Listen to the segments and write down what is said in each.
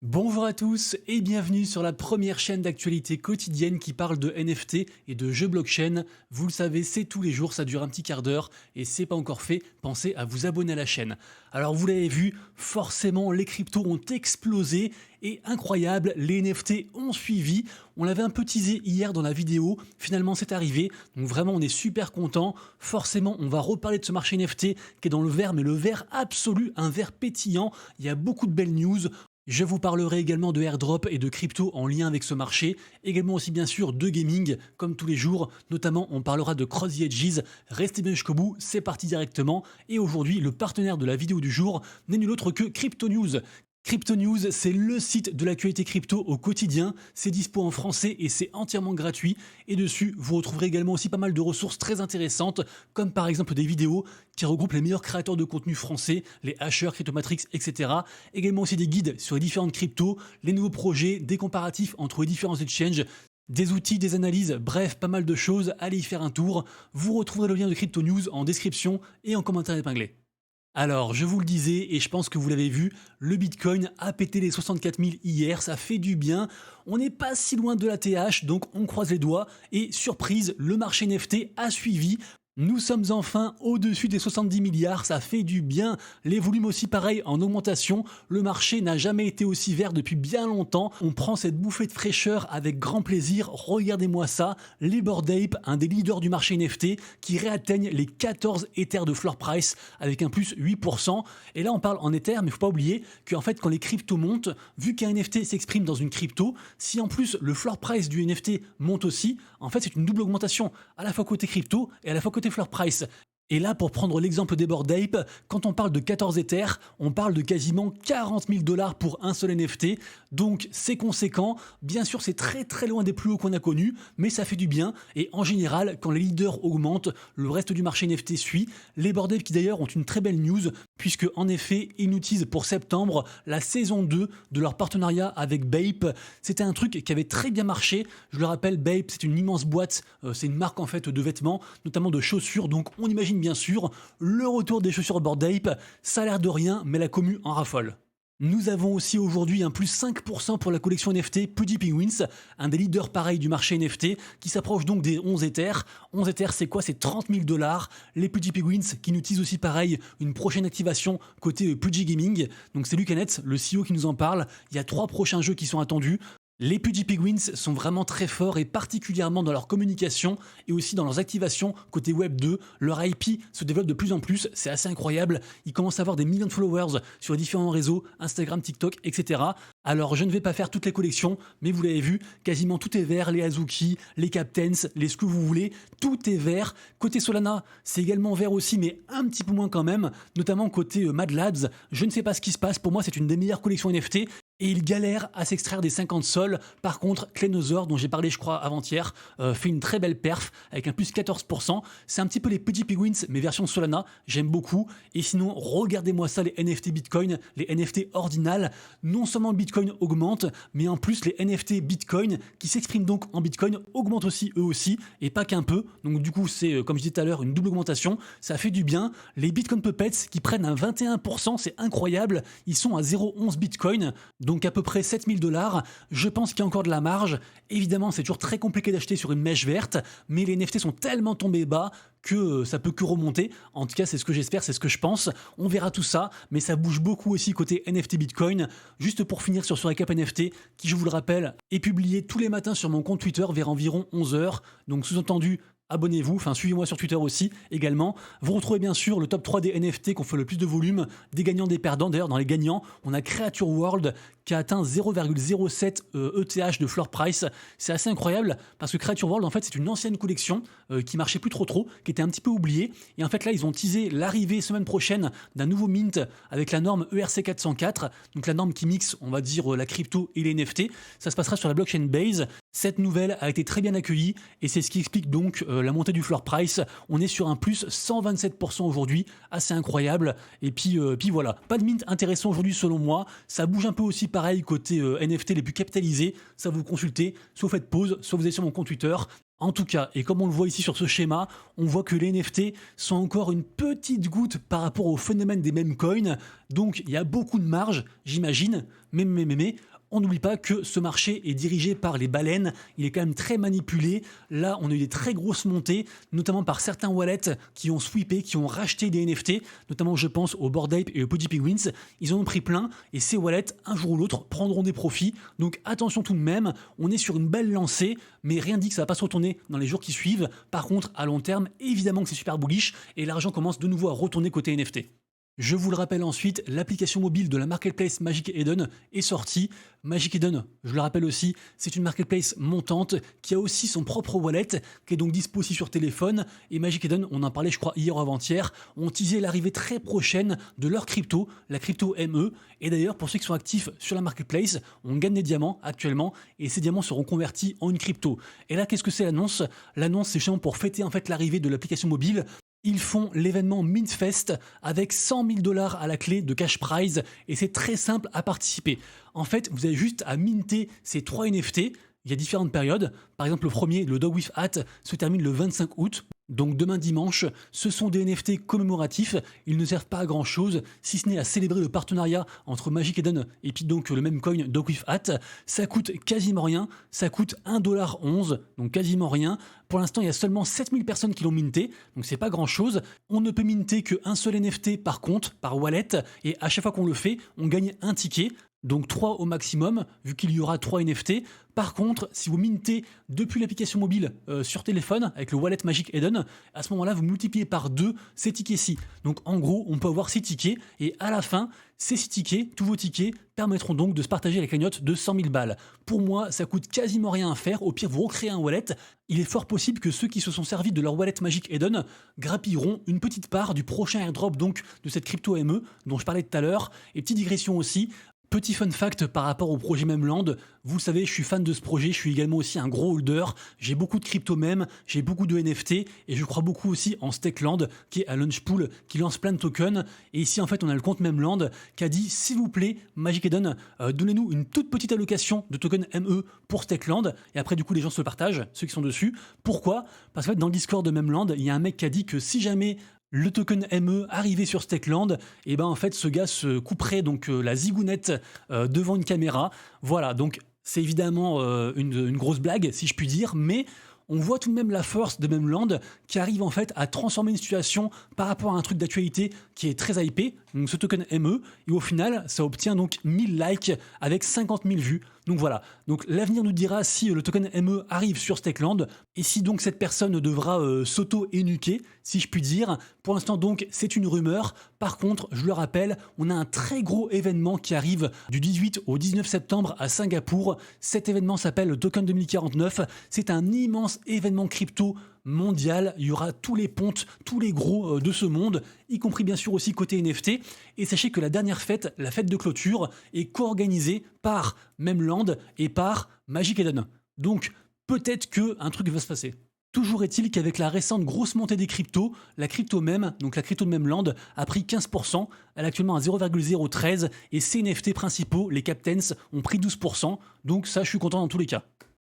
Bonjour à tous et bienvenue sur la première chaîne d'actualité quotidienne qui parle de NFT et de jeux blockchain. Vous le savez, c'est tous les jours, ça dure un petit quart d'heure et c'est pas encore fait, pensez à vous abonner à la chaîne. Alors vous l'avez vu, forcément les cryptos ont explosé et incroyable, les NFT ont suivi. On l'avait un peu teasé hier dans la vidéo, finalement c'est arrivé, donc vraiment on est super content. Forcément on va reparler de ce marché NFT qui est dans le vert, mais le vert absolu, un vert pétillant. Il y a beaucoup de belles news. Je vous parlerai également de airdrop et de crypto en lien avec ce marché, également aussi bien sûr de gaming, comme tous les jours, notamment on parlera de Cross the Edges, restez bien jusqu'au bout, c'est parti directement, et aujourd'hui le partenaire de la vidéo du jour n'est nul autre que Crypto News. Crypto News, c'est le site de l'actualité crypto au quotidien, c'est dispo en français et c'est entièrement gratuit, et dessus vous retrouverez également aussi pas mal de ressources très intéressantes, comme par exemple des vidéos qui regroupent les meilleurs créateurs de contenu français, les hashers, Cryptomatrix, etc. Également aussi des guides sur les différentes cryptos, les nouveaux projets, des comparatifs entre les différents exchanges, des outils, des analyses, bref, pas mal de choses, allez y faire un tour. Vous retrouverez le lien de Crypto News en description et en commentaire épinglé. Alors, je vous le disais, et je pense que vous l'avez vu, le Bitcoin a pété les 64 000 hier, ça fait du bien. On n'est pas si loin de la TH, donc on croise les doigts. Et surprise, le marché NFT a suivi. Nous sommes enfin au-dessus des 70 milliards, ça fait du bien. Les volumes aussi pareil en augmentation. Le marché n'a jamais été aussi vert depuis bien longtemps. On prend cette bouffée de fraîcheur avec grand plaisir. Regardez-moi ça, les Bored Ape, un des leaders du marché NFT, qui réatteignent les 14 Ethers de floor price avec un plus 8%. Et là on parle en Ether, mais il ne faut pas oublier qu'en fait quand les cryptos montent, vu qu'un NFT s'exprime dans une crypto, si en plus le floor price du NFT monte aussi, en fait c'est une double augmentation, à la fois côté crypto et à la fois côté floor price. Et là, pour prendre l'exemple des Bored Ape, quand on parle de 14 Ethers, on parle de quasiment 40 000 $ pour un seul NFT. Donc c'est conséquent. Bien sûr, c'est très loin des plus hauts qu'on a connus, mais ça fait du bien. Et en général, quand les leaders augmentent, le reste du marché NFT suit. Les Bored Ape qui d'ailleurs ont une très belle news, puisque en effet, ils nous teasent pour septembre la saison 2 de leur partenariat avec Bape. C'était un truc qui avait très bien marché. Je le rappelle, Bape, c'est une immense boîte, c'est une marque en fait de vêtements, notamment de chaussures. Donc on imagine bien sûr le retour des chaussures Bored Ape. Ça a l'air de rien, mais la commu en raffole. Nous avons aussi aujourd'hui un plus 5% pour la collection NFT Pudgy Penguins, un des leaders pareil du marché NFT, qui s'approche donc des 11 Ethers. 11 Ethers, c'est quoi? C'est 30 000 $. Les Pudgy Penguins qui nous disent aussi pareil une prochaine activation côté Pudgy Gaming. Donc c'est Lucanet, le CEO qui nous en parle. Il y a 3 prochains jeux qui sont attendus. Les Pudgy Penguins sont vraiment très forts et particulièrement dans leur communication et aussi dans leurs activations côté Web 2. Leur IP se développe de plus en plus, c'est assez incroyable. Ils commencent à avoir des millions de followers sur les différents réseaux, Instagram, TikTok, etc. Alors je ne vais pas faire toutes les collections, mais vous l'avez vu, quasiment tout est vert, les Azuki, les Captains, les ce que vous voulez, tout est vert. Côté Solana, c'est également vert aussi, mais un petit peu moins quand même, notamment côté Mad Labs. Je ne sais pas ce qui se passe, pour moi c'est une des meilleures collections NFT. Et il galère à s'extraire des 50 sols. Par contre, Clenosaur, dont j'ai parlé je crois avant-hier, fait une très belle perf avec un plus 14%. C'est un petit peu les Pudgy Penguins, mais version Solana, j'aime beaucoup. Et sinon, regardez-moi ça, les NFT Bitcoin, les NFT ordinal. Non seulement le Bitcoin augmente, mais en plus les NFT Bitcoin, qui s'expriment donc en Bitcoin, augmentent aussi eux aussi, et pas qu'un peu. Donc du coup, c'est, comme je disais tout à l'heure, une double augmentation. Ça fait du bien. Les Bitcoin Puppets, qui prennent un 21%, c'est incroyable. Ils sont à 0,11 Bitcoin. Donc à peu près 7 000 $. Je pense qu'il y a encore de la marge. Évidemment, c'est toujours très compliqué d'acheter sur une mèche verte, mais les NFT sont tellement tombés bas que ça peut que remonter. En tout cas, c'est ce que j'espère, c'est ce que je pense. On verra tout ça, mais ça bouge beaucoup aussi côté NFT Bitcoin. Juste pour finir sur ce récap NFT, qui je vous le rappelle, est publié tous les matins sur mon compte Twitter vers environ 11 h. Donc sous-entendu, abonnez-vous, enfin suivez-moi sur Twitter aussi également. Vous retrouvez bien sûr le top 3 des NFT qu'on fait le plus de volume, des gagnants, des perdants. D'ailleurs, dans les gagnants, on a Creature World qui a atteint 0,07 ETH de floor price. C'est assez incroyable parce que Creature World, en fait, c'est une ancienne collection qui marchait plus trop, qui était un petit peu oubliée. Et en fait, là, ils ont teasé l'arrivée semaine prochaine d'un nouveau mint avec la norme ERC 404, donc la norme qui mixe, on va dire, la crypto et les NFT. Ça se passera sur la blockchain Base. Cette nouvelle a été très bien accueillie et c'est ce qui explique donc la montée du floor price. On est sur un plus 127% aujourd'hui, assez incroyable. Et puis voilà, pas de mint intéressant aujourd'hui selon moi. Ça bouge un peu aussi pareil côté NFT les plus capitalisés. Ça vous consultez, soit vous faites pause, soit vous allez sur mon compte Twitter. En tout cas, et comme on le voit ici sur ce schéma, on voit que les NFT sont encore une petite goutte par rapport au phénomène des meme coins, donc il y a beaucoup de marge, j'imagine, mais, on n'oublie pas que ce marché est dirigé par les baleines, il est quand même très manipulé. Là, on a eu des très grosses montées, notamment par certains wallets qui ont sweepé, qui ont racheté des NFT, notamment je pense au Bored Ape et au Pudgy Penguins. Ils en ont pris plein et ces wallets, un jour ou l'autre, prendront des profits. Donc attention tout de même, on est sur une belle lancée, mais rien dit que ça va pas se retourner dans les jours qui suivent. Par contre, à long terme, évidemment que c'est super bullish et l'argent commence de nouveau à retourner côté NFT. Je vous le rappelle ensuite, l'application mobile de la marketplace Magic Eden est sortie. Magic Eden, je le rappelle aussi, c'est une marketplace montante qui a aussi son propre wallet, qui est donc dispo aussi sur téléphone. Et Magic Eden, on en parlait je crois hier ou avant-hier, ont teasé l'arrivée très prochaine de leur crypto, la crypto ME. Et d'ailleurs, pour ceux qui sont actifs sur la marketplace, on gagne des diamants actuellement et ces diamants seront convertis en une crypto. Et là, qu'est-ce que c'est l'annonce? L'annonce, c'est justement pour fêter en fait l'arrivée de l'application mobile. Ils font l'événement Mintfest avec 100 000 $ à la clé de cash prize et c'est très simple à participer. En fait, vous avez juste à minter ces 3 NFT. Il y a différentes périodes. Par exemple, le premier, le Dog with Hat, se termine le 25 août. Donc demain dimanche, ce sont des NFT commémoratifs, ils ne servent pas à grand chose, si ce n'est à célébrer le partenariat entre Magic Eden et puis donc le même coin Dog with Hat. Ça coûte quasiment rien, ça coûte 1,11$, donc quasiment rien. Pour l'instant, il y a seulement 7000 personnes qui l'ont minté, donc c'est pas grand chose. On ne peut minter qu'un seul NFT par compte, par wallet, et à chaque fois qu'on le fait, on gagne un ticket. Donc 3 au maximum, vu qu'il y aura 3 NFT. Par contre, si vous mintez depuis l'application mobile sur téléphone, avec le wallet Magic Eden, à ce moment-là, vous multipliez par 2 ces tickets-ci. Donc en gros, on peut avoir 6 tickets, et à la fin, ces 6 tickets, tous vos tickets, permettront donc de se partager la cagnotte de 100 000 balles. Pour moi, ça coûte quasiment rien à faire, au pire vous recréez un wallet. Il est fort possible que ceux qui se sont servis de leur wallet Magic Eden grappilleront une petite part du prochain airdrop donc de cette crypto ME dont je parlais tout à l'heure. Et petite digression aussi, petit fun fact par rapport au projet Memland, vous savez, je suis fan de ce projet, je suis également aussi un gros holder, j'ai beaucoup de crypto mem, j'ai beaucoup de NFT et je crois beaucoup aussi en Stakeland qui est un launchpool qui lance plein de tokens. Et ici en fait on a le compte Memland qui a dit s'il vous plaît Magic Eden, donnez-nous une toute petite allocation de tokens ME pour Stakeland et après du coup les gens se le partagent, ceux qui sont dessus. Pourquoi? Parce qu'en fait dans le Discord de Memland, il y a un mec qui a dit que si jamais le token ME arrivé sur Stakeland, et ben en fait ce gars se couperait donc la zigounette devant une caméra. Voilà, donc c'est évidemment une grosse blague si je puis dire, mais on voit tout de même la force de Memland qui arrive en fait à transformer une situation par rapport à un truc d'actualité qui est très hypé, donc ce token ME, et au final ça obtient donc 1000 likes avec 50 000 vues. Donc voilà, donc l'avenir nous dira si le token ME arrive sur Stakeland et si donc cette personne devra s'auto-énuquer, si je puis dire. Pour l'instant donc c'est une rumeur. Par contre, je le rappelle, on a un très gros événement qui arrive du 18 au 19 septembre à Singapour. Cet événement s'appelle le Token 2049. C'est un immense événement crypto mondial, il y aura tous les pontes, tous les gros de ce monde, y compris bien sûr aussi côté NFT. Et sachez que la dernière fête, la fête de clôture, est co-organisée par Memland et par Magic Eden. Donc peut-être qu'un truc va se passer. Toujours est-il qu'avec la récente grosse montée des cryptos, la crypto meme, donc la crypto de Memland, a pris 15%, elle est actuellement à 0,013 et ses NFT principaux, les Captains, ont pris 12%, donc ça je suis content dans tous les cas.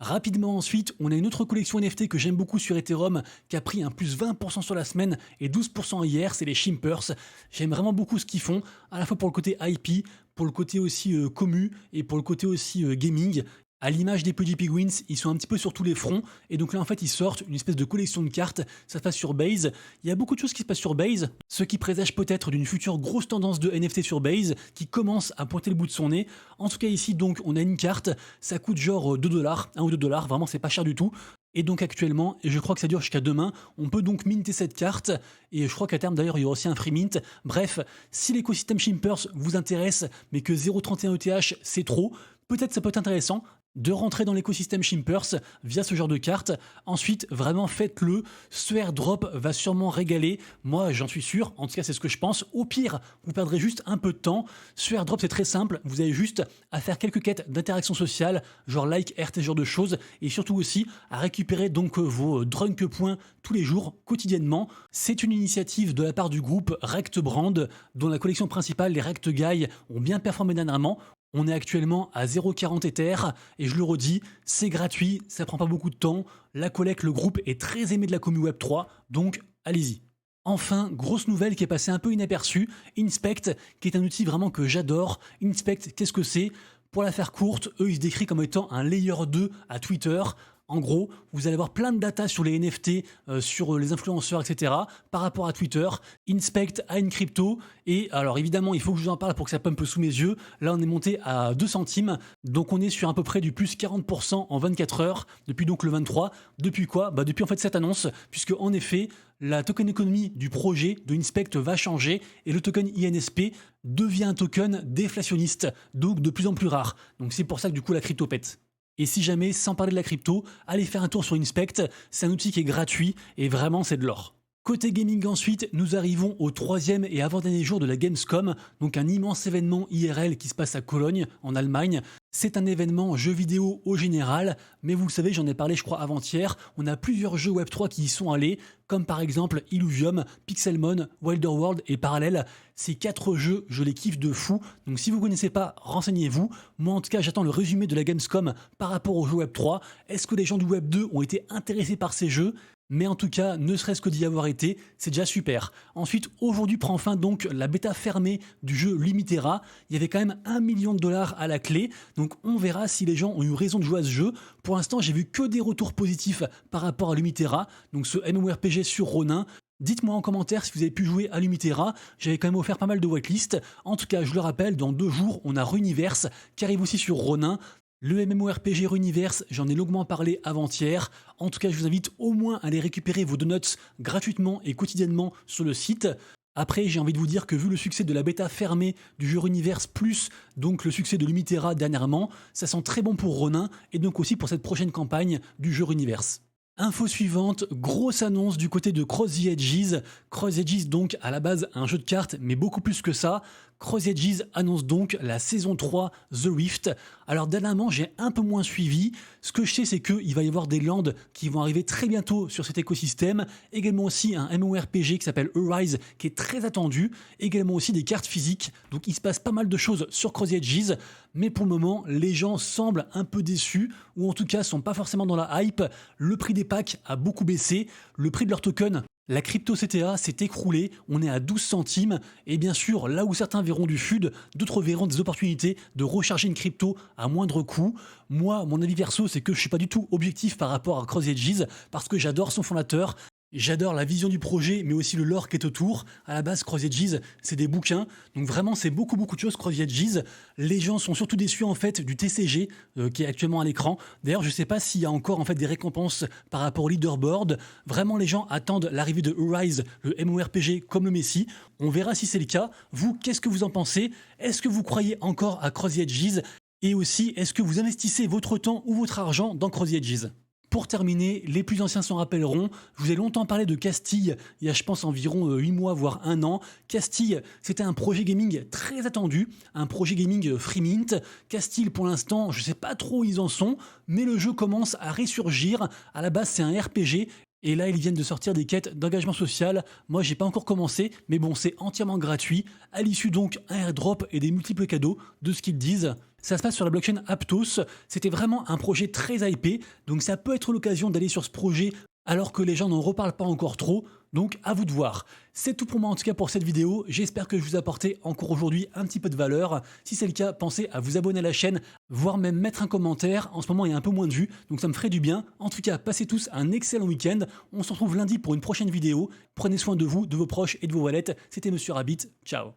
Rapidement ensuite, on a une autre collection NFT que j'aime beaucoup sur Ethereum qui a pris un plus 20% sur la semaine et 12% hier, c'est les Shimpers. J'aime vraiment beaucoup ce qu'ils font, à la fois pour le côté IP, pour le côté aussi commu et pour le côté aussi gaming. À l'image des Pudgy Penguins, ils sont un petit peu sur tous les fronts, et donc là en fait ils sortent une espèce de collection de cartes, ça se passe sur Base. Il y a beaucoup de choses qui se passent sur Base, ce qui présage peut-être d'une future grosse tendance de NFT sur Base, qui commence à pointer le bout de son nez. En tout cas ici donc on a une carte, ça coûte genre 2$, 1 ou 2$, vraiment c'est pas cher du tout. Et donc actuellement, et je crois que ça dure jusqu'à demain, on peut donc minter cette carte, et je crois qu'à terme d'ailleurs il y aura aussi un free mint. Bref, si l'écosystème Shimpers vous intéresse, mais que 0,31 ETH c'est trop, peut-être ça peut être intéressant de rentrer dans l'écosystème Shimpers via ce genre de carte. Ensuite, vraiment faites-le. Ce airdrop va sûrement régaler. Moi, j'en suis sûr. En tout cas, c'est ce que je pense. Au pire, vous perdrez juste un peu de temps. Ce airdrop, c'est très simple. Vous avez juste à faire quelques quêtes d'interaction sociale, genre like, RT, ce genre de choses. Et surtout aussi à récupérer donc vos drunk points tous les jours, quotidiennement. C'est une initiative de la part du groupe Rect Brand, dont la collection principale, les Rect Guys, ont bien performé dernièrement. On est actuellement à 0,40 Ether et je le redis, c'est gratuit, ça prend pas beaucoup de temps. La collecte, le groupe est très aimé de la commu Web3, donc allez-y. Enfin, grosse nouvelle qui est passée un peu inaperçue, Inspect, qui est un outil vraiment que j'adore. Inspect, qu'est-ce que c'est? Pour la faire courte, eux ils se décrivent comme étant un layer 2 à Twitter. En gros, vous allez avoir plein de data sur les NFT, sur les influenceurs, etc. par rapport à Twitter. Inspect a une crypto. Et alors évidemment, il faut que je vous en parle pour que ça pumpe sous mes yeux. Là, on est monté à 2 centimes. Donc on est sur à peu près du plus 40% en 24 heures. Depuis donc le 23. Depuis quoi? Depuis en fait cette annonce. Puisque en effet, la token économie du projet de Inspect va changer. Et le token INSP devient un token déflationniste. Donc de plus en plus rare. Donc c'est pour ça que du coup la crypto pète. Et si jamais, sans parler de la crypto, allez faire un tour sur Inspect, c'est un outil qui est gratuit et vraiment c'est de l'or. Côté gaming ensuite, nous arrivons au troisième et avant-dernier jour de la Gamescom, donc un immense événement IRL qui se passe à Cologne, en Allemagne. C'est un événement jeux vidéo au général, mais vous le savez, j'en ai parlé je crois avant-hier, on a plusieurs jeux Web3 qui y sont allés, comme par exemple Illuvium, Pixelmon, Wilder World et Parallel. Ces 4 jeux, je les kiffe de fou, donc si vous ne connaissez pas, renseignez-vous. Moi en tout cas, j'attends le résumé de la Gamescom par rapport aux jeux Web3. Est-ce que les gens du Web 2 ont été intéressés par ces jeux ? Mais en tout cas, ne serait-ce que d'y avoir été, c'est déjà super. Ensuite, aujourd'hui prend fin donc la bêta fermée du jeu Limitera. Il y avait quand même $1 million à la clé, donc on verra si les gens ont eu raison de jouer à ce jeu. Pour l'instant, j'ai vu que des retours positifs par rapport à Limitera, donc ce MMORPG sur Ronin. Dites-moi en commentaire si vous avez pu jouer à Limitera, j'avais quand même offert pas mal de whitelist. En tout cas, je le rappelle, dans 2 jours, on a Runiverse qui arrive aussi sur Ronin. Le MMORPG Runiverse, j'en ai longuement parlé avant-hier. En tout cas, je vous invite au moins à aller récupérer vos donuts gratuitement et quotidiennement sur le site. Après, j'ai envie de vous dire que vu le succès de la bêta fermée du jeu Runiverse plus donc le succès de Limitera dernièrement, ça sent très bon pour Ronin et donc aussi pour cette prochaine campagne du jeu Runiverse. Info suivante, grosse annonce du côté de Cross the Edges. Cross the Edges donc à la base un jeu de cartes mais beaucoup plus que ça. Cross the Edges annonce donc la saison 3 The Rift. Alors dernièrement j'ai un peu moins suivi. Ce que je sais c'est qu'il va y avoir des lands qui vont arriver très bientôt sur cet écosystème. Également aussi un MMORPG qui s'appelle Arise qui est très attendu. Également aussi des cartes physiques. Donc il se passe pas mal de choses sur Cross the Edges. Mais pour le moment les gens semblent un peu déçus ou en tout cas sont pas forcément dans la hype. Le prix des packs a beaucoup baissé. Le prix de leur token, la crypto CTA s'est écroulée, on est à 12 centimes et bien sûr là où certains verront du FUD, d'autres verront des opportunités de recharger une crypto à moindre coût. Moi, mon avis perso, c'est que je suis pas du tout objectif par rapport à Cross the Edges parce que j'adore son fondateur. J'adore la vision du projet, mais aussi le lore qui est autour. À la base, Cross the Edges, c'est des bouquins. Donc vraiment, c'est beaucoup de choses, Cross the Edges. Les gens sont surtout déçus en fait du TCG qui est actuellement à l'écran. D'ailleurs, je sais pas s'il y a encore en fait des récompenses par rapport au leaderboard. Vraiment, les gens attendent l'arrivée de Arise, le MMORPG comme le Messi. On verra si c'est le cas. Vous, qu'est-ce que vous en pensez? Est-ce que vous croyez encore à Cross the Edges? Et aussi, est-ce que vous investissez votre temps ou votre argent dans Cross the Edges? Pour terminer, les plus anciens s'en rappelleront, je vous ai longtemps parlé de Castille, il y a je pense environ 8 mois voire 1 an. Castille, c'était un projet gaming très attendu, un projet gaming free mint. Castille pour l'instant, je ne sais pas trop où ils en sont, mais le jeu commence à ressurgir. À la base c'est un RPG. Et là, ils viennent de sortir des quêtes d'engagement social. Moi, j'ai pas encore commencé, mais bon, c'est entièrement gratuit. À l'issue donc, un airdrop et des multiples cadeaux de ce qu'ils disent. Ça se passe sur la blockchain Aptos. C'était vraiment un projet très hypé, donc ça peut être l'occasion d'aller sur ce projet alors que les gens n'en reparlent pas encore trop. Donc à vous de voir. C'est tout pour moi en tout cas pour cette vidéo. J'espère que je vous ai apporté encore aujourd'hui un petit peu de valeur. Si c'est le cas, pensez à vous abonner à la chaîne, voire même mettre un commentaire. En ce moment, il y a un peu moins de vues, donc ça me ferait du bien. En tout cas, passez tous un excellent week-end. On se retrouve lundi pour une prochaine vidéo. Prenez soin de vous, de vos proches et de vos wallets. C'était Monsieur Rabbit. Ciao.